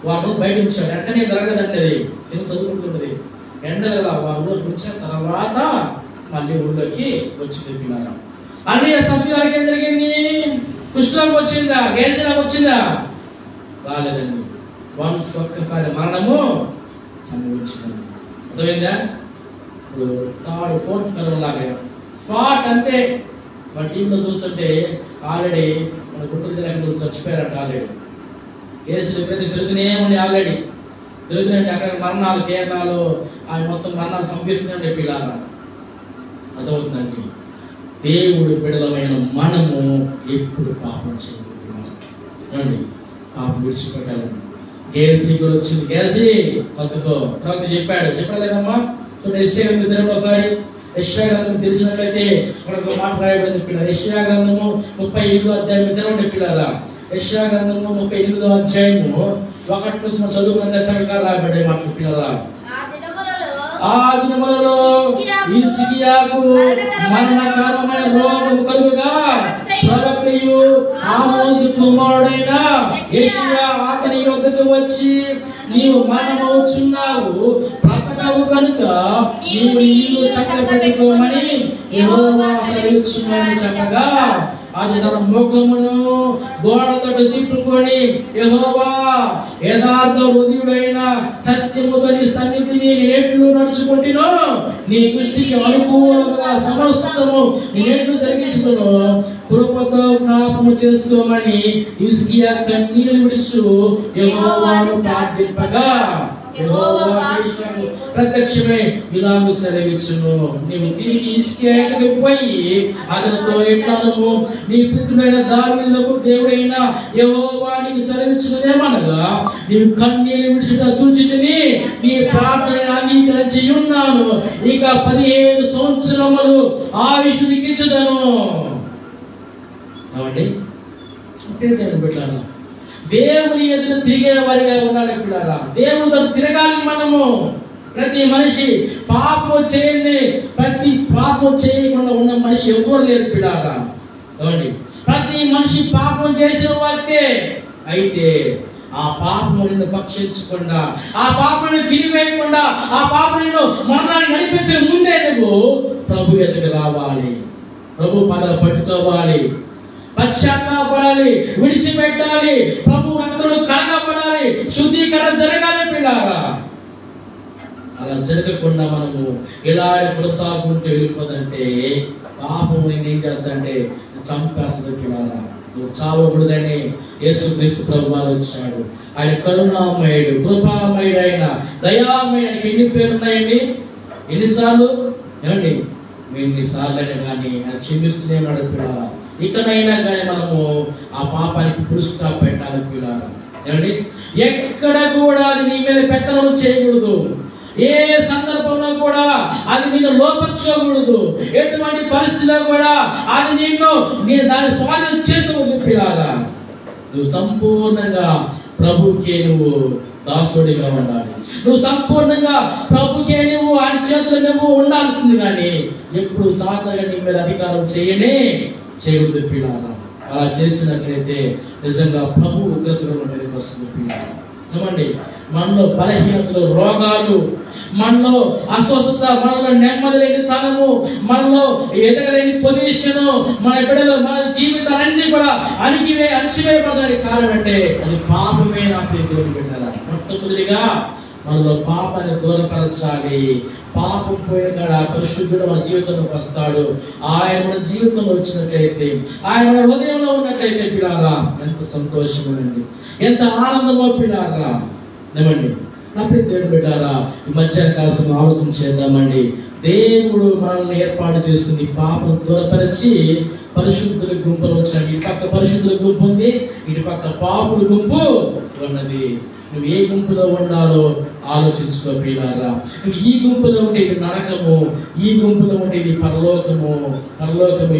1 రోజు బయట ఉంచాడు. వెంటనే జరగదండి, అది నేను చదువుకుంటుంది. ఎండగల 1 రోజు ఉంచిన తర్వాత మళ్ళీ ఊళ్ళోకి వచ్చింది పిల్లారా. అన్నయ్య సఫీరాలకి ఏం జరిగింది? కుష్ఠరోగం వచ్చిందా? గ్యాసీలాగా వచ్చిందా? రాలేదండి. ఒక్కసారి మరణము సంభవించింది. అర్థమైందా? ఇప్పుడు 3rd 4th కరోనా లాగా స్పాట్ అంతే. మన టీంలో చూస్తుంటే ఆల్రెడీ మన గుంటూరు చచ్చిపోయారంట. ఆల్రెడీ కేసులు పెరుగుతూనే ఉండి ఆల్రెడీ పెరుగుతున్నాయండి. అక్కడ మరణాలు, కేరళలో ఆయన మొత్తం మరణాలు సంభవిస్తున్నాయండి పిల్లారా. అర్థమవుతుందండి? దేవుడు బిడలమైన మనము ఎప్పుడు పాపం చేయకూడదు. పాపం విడిచిపెట్టాలని గ్యాసీ కూడా వచ్చింది. గ్యాసీ సత్తుకో ప్రవక్త చెప్పాడలేదమ్మా. యెషయా గ్రంథం ఒకసారి యెషయా గ్రంథం తెలిసినట్లయితే మనకు మాట రాయబడింది పిల్లలు. యెషయా గ్రంథము 38వ అధ్యాయం తెరవండి పిల్లరా. యెషయా గ్రంథము 38వ అధ్యాయము 1 నుంచి మనం చదువుకున్న చక్కగా రాయబడ్డాయి మాట పిల్లరా. ఆ దినములలో హిజ్కియాకు మరణకరమైన రోగము కలుగుగా ప్రవక్తయు ఆమోసు కుమారుడైన యెషయా అతని నీ వద్దకు వచ్చి నీవు మరణమవుచున్నావు, బ్రతకవు కనుక నీవు నీ ఇల్లు చక్కబెట్టుకోమని యెహోవా సెలవిచ్చుచున్నాడని చెప్పగా అది తన ముఖమును గోడతో తిప్పుకొని, యెహోవా యథార్థ హృదయుడైన సత్యముతో నీ సన్నిధిని ఎట్లు నడుచుకుంటునో, నీ దృష్టికి అనుకూలంగా సమస్తము నేనెట్లు జరిగించుదునో కృపతో జ్ఞాపకము చేసుకోమని హిజ్కియా కన్నీళ్లు విడుచు యెహోవాను ప్రార్థింపగా ప్రత్యక్షమే ఇలాగూ సెలవిచ్చును, నీవు తిరిగి హిజ్కియాకు పోయి అతనితో ఎట్లాను, నీ పితృడైన దావీదుకు దేవుడైన యెహోవా నీకు సెలవిచ్చినదేమనగా, నీవు కన్నీళ్లు విడిచుట చూచితిని, నీ ప్రార్థనను అంగీకరించి ఉన్నాను, ఇక 15 సంవత్సరములు ఆయుష్ నీకిచ్చుదను. అవండి పెట్టాను. దేవుని ఎదురు తిరిగే వారిగా ఉండాలి పిల్లారా. దేవుని దగ్గర తిరగాలి మనము. ప్రతి మనిషి పాపం చేయకుండా ఉన్న మనిషి ఎవరు లేరు పిల్లారా. ప్రతి మనిషి పాపం చేసే వారికే. అయితే ఆ పాపము నిన్ను పక్షించకుండా, ఆ పాపను తిరివేయకుండా, ఆ పాపను మరణాన్ని నడిపించే ముందే నువ్వు ప్రభు ఎదురు రావాలి, ప్రభు పదవి పట్టుకోవాలి, పశ్చాత్తాపడాలి, విడిచిపెట్టాలి, ప్రభు రక్తంలో కడగబడాలి, శుద్ధీకరణ జరగాలి పిల్లారా. అలా జరగకుండా మనము ఇలా కొనసాగుంటూ వెళ్ళిపోతుంటే పాపం ఏం చేస్తాంటే చంపేస్తుంది పిల్లారా. నువ్వు చావకూడదని యేసుక్రీస్తు ప్రభు వారు వచ్చాడు. ఆయన కరుణామయుడు, కృపామయుడు, ఆయన దయామయుడు. ఆయనకి ఎన్ని పేర్లు ఉన్నాయండి? ఎన్నిసార్లు ఏమండి? ఎన్నిసార్లు అయినా కానీ ఆయన క్షమిస్తూనే ఉన్నాడు పిల్లారా. ఇకనైనా కానీ మనము ఆ పాపానికి పురుషుగా పెట్టాలి పిల్లారా. ఏమండి? ఎక్కడ కూడా అది నీ మీద పెత్తనం చేయకూడదు. ఏ సందర్భంలో కూడా అది నిన్ను లోపర్చుకోకూడదు. ఎటువంటి పరిస్థితిలో కూడా అది నేను దాన్ని స్వాధీనం చేసుకోకూడదు పిల్లారా. నువ్వు సంపూర్ణంగా ప్రభుకే నువ్వు దాసుడిగా ఉండాలి. నువ్వు సంపూర్ణంగా ప్రభుకే నువ్వు ఆయన చేతులు నువ్వు ఉండాల్సింది. కానీ ఎప్పుడు సాధారణ నీ మీద అధికారం చేయకూడదు పిల్లారా. అలా చేసినట్లయితే నిజంగా ప్రభు ఉగ్రతలో మీదకి వస్తుంది పిల్లారా. ఏమండి? మనలో బలహీనతలు, రోగాలు, మనలో అస్వస్థత, మనలో నెమ్మది లేని తనము, మనలో ఎదగలేని పొజిషన్, మన బిడ్డలు, మన జీవితాలన్నీ కూడా అణిచివేయబడడానికి కారణం అంటే అది పాపమే. నా దేవుని బిడ్డలారా, మొట్టమొదటిగా మనలో పాపాన్ని దూరపరచాలి. పాపం పోయిన కాడ పరిశుద్ధుడు మన జీవితంలోకి వస్తాడు. ఆయన మన జీవితంలో వచ్చినట్లయితే, ఆయన మన హృదయంలో ఉన్నట్లయితే పిల్లారా ఎంత సంతోషమేనండి, ఎంత ఆనందమో పిల్లారా. ఏమండి? నా దేవుని బిడ్డారా, ఈ మధ్యాహ్న కాలం ఆలోచన చేద్దామండి. దేవుడు మనల్ని ఏర్పాటు చేసుకుని పాపం దూరపరిచి పరిశుద్ధుల గుంపులు వచ్చాడు. ఇటు పక్క పరిశుద్ధుల గుంపు ఉంది, ఇటు పక్క పాపుల గుంపు ఉన్నది. నువ్వు ఏ గుంపులో ఉండాలో ఆలోచించుకో పిల్లారా. నువ్వు ఈ గుంపులో ఉంటే ఇది నరకము, ఈ గుంపులో ఉంటే ఇది పరలోకము.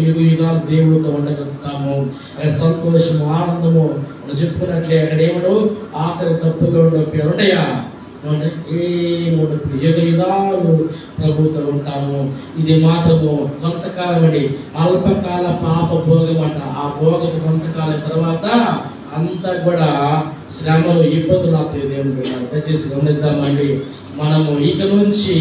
యుగ యుగాలు దేవుడితో ఉండగలుగుతాము. సంతోషము, ఆనందము మనం చెప్పుకున్నట్లే అక్కడ ఏమడు ఆఖరి తప్పుల్లో ఉంటాయా? యుగ యుగాలు ప్రభుత్వం ఉంటాము. ఇది మాత్రము కొంతకాలం అండి, అల్పకాల పాప భోగం అంట. ఆ భోగం కొంతకాలం తర్వాత అంతా కూడా శ్రమలు, ఇబ్బందులు ఆపే దేవుడు. దయచేసి గమనిద్దామండి. మనము ఇక నుంచి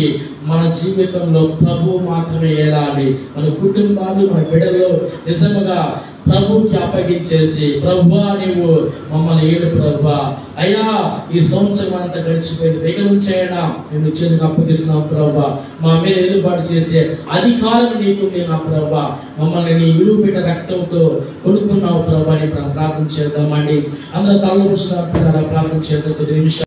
మన జీవితంలో ప్రభు మాత్రమే ఏలాలి. మన కుటుంబాలు, మన బిడ్డలు నిజంగా ప్రభుకి అప్పగించేసి, ప్రభువా నీవు మమ్మల్ని ఏడు ప్రభువా, అయ్యా ఈ సంవత్సరం అంతా గడిచిపోయింది, ఇక నుంచి అయినా నేను చేతులకు అప్పగిస్తున్నాం ప్రభువా, మా మీద ఎదురుబాటు చేసే అధికారం నీకు నా ప్రభువా, మమ్మల్ని నీ విలువ పెట్ట రక్తంతో కొనుక్కున్నావు ప్రభువా అని ప్రార్థన చేద్దామండి. అందరూ తల ప్రార్థన చేద్దాం. కొద్ది నిమిషాలు